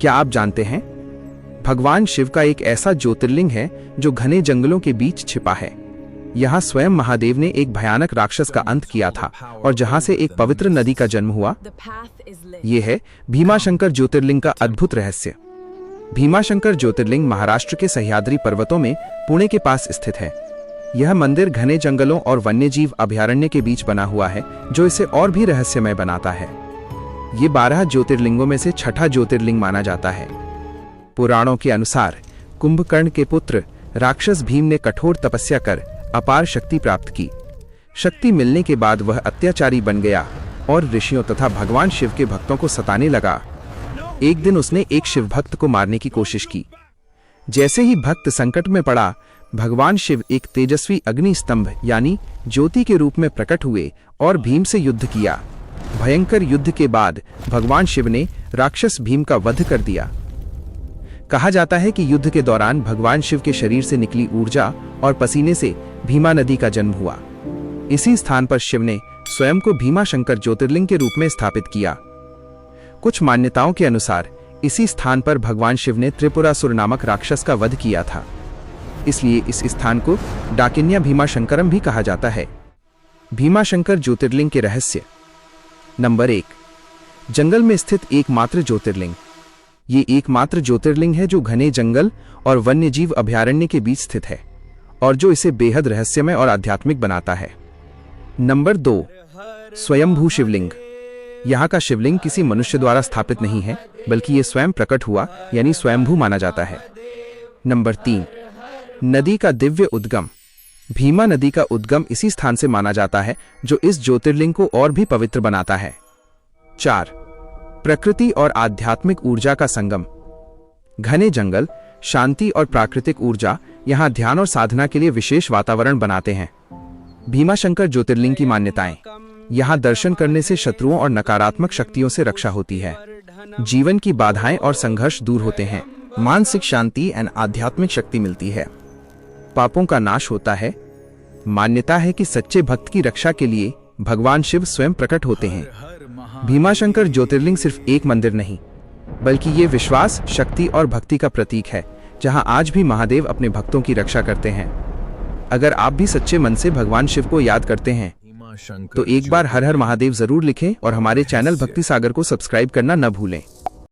क्या आप जानते हैं, भगवान शिव का एक ऐसा ज्योतिर्लिंग है जो घने जंगलों के बीच छिपा है। यहाँ स्वयं महादेव ने एक भयानक राक्षस का अंत किया था और जहाँ से एक पवित्र नदी का जन्म हुआ। ये है भीमाशंकर ज्योतिर्लिंग का अद्भुत रहस्य। भीमाशंकर ज्योतिर्लिंग महाराष्ट्र के सह्याद्री पर्वतों में पुणे के पास स्थित है। यह मंदिर घने जंगलों और वन्यजीव अभयारण्य के बीच बना हुआ है, जो इसे और भी रहस्यमय बनाता है। ये 12 ज्योतिर्लिंगों में से छठा ज्योतिर्लिंग माना जाता है। पुराणों के अनुसार कुंभकर्ण के पुत्र राक्षस भीम ने कठोर तपस्या कर अपार शक्ति प्राप्त की। शक्ति मिलने के बाद वह अत्याचारी बन गया और ऋषियों तथा भगवान शिव के भक्तों को सताने लगा। एक दिन उसने एक शिव भक्त को मारने की कोशिश की। जैसे ही भक्त संकट में पड़ा, भगवान शिव एक तेजस्वी अग्नि स्तंभ यानी ज्योति के रूप में प्रकट हुए और भीम से युद्ध किया। भयंकर युद्ध के बाद भगवान शिव ने राक्षस भीम का वध कर दिया। कहा जाता है कि युद्ध के दौरान भगवान शिव के शरीर से निकली ऊर्जा और पसीने से भीमा नदी का जन्म हुआ। इसी स्थान पर शिव ने स्वयं को भीमाशंकर ज्योतिर्लिंग के रूप में स्थापित किया। कुछ मान्यताओं के अनुसार इसी स्थान पर भगवान शिव ने त्रिपुरासुर नामक राक्षस का वध किया था। इसलिए इस स्थान को डाकिन्या भीमाशंकरम भी कहा जाता है। भीमाशंकर ज्योतिर्लिंग के रहस्य। नंबर 1, जंगल में स्थित एकमात्र ज्योतिर्लिंग। ये एकमात्र ज्योतिर्लिंग है जो घने जंगल और वन्यजीव अभयारण्य के बीच स्थित है और जो इसे बेहद रहस्यमय और आध्यात्मिक बनाता है। नंबर 2, स्वयंभू शिवलिंग। यहाँ का शिवलिंग किसी मनुष्य द्वारा स्थापित नहीं है, बल्कि ये स्वयं प्रकट हुआ यानी स्वयंभू माना जाता है। नंबर 3, नदी का दिव्य उद्गम। भीमा नदी का उद्गम इसी स्थान से माना जाता है, जो इस ज्योतिर्लिंग को और भी पवित्र बनाता है। 4, प्रकृति और आध्यात्मिक ऊर्जा का संगम। घने जंगल, शांति और प्राकृतिक ऊर्जा यहाँ ध्यान और साधना के लिए विशेष वातावरण बनाते हैं। भीमाशंकर ज्योतिर्लिंग की मान्यताएं। यहाँ दर्शन करने से शत्रुओं और नकारात्मक शक्तियों से रक्षा होती है। जीवन की बाधाएं और संघर्ष दूर होते हैं। मानसिक शांति और आध्यात्मिक शक्ति मिलती है। पापों का नाश होता है। मान्यता है कि सच्चे भक्त की रक्षा के लिए भगवान शिव स्वयं प्रकट होते हैं। भीमाशंकर ज्योतिर्लिंग सिर्फ एक मंदिर नहीं, बल्कि ये विश्वास, शक्ति और भक्ति का प्रतीक है, जहां आज भी महादेव अपने भक्तों की रक्षा करते हैं। अगर आप भी सच्चे मन से भगवान शिव को याद करते हैं तो एक बार हर हर महादेव जरूर लिखें और हमारे चैनल भक्ति सागर को सब्सक्राइब करना न भूलें।